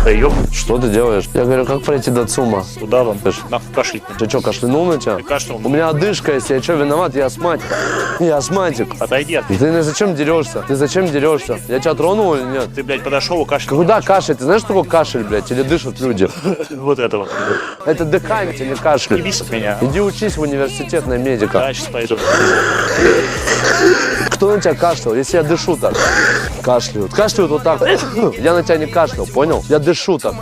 Да ёб, Что ты делаешь? Я говорю, как пройти до ЦУМа? куда вам? Нахуй кашлять. Ты что, кашлянул на тебя? Ты кашлянул. У меня одышка, если я что, виноват, я астматик. Я астматик. Отойди от меня. Ты зачем дерешься? Ты зачем дерешься? Я тебя тронул или нет? Ты, блядь, подошел и кашлял. Куда кашель? Ты знаешь, что такое кашель, блядь? Или дышат люди? Вот это вот. Это дыхание, а не кашель. Ебись от меня. Иди учись в университет на медика. Да, сейчас пойду. Кто на тебя кашлял? Если я дышу так. Кашляют. Кашляют вот так. Я на тебя не кашлял, понял? Я дышу так.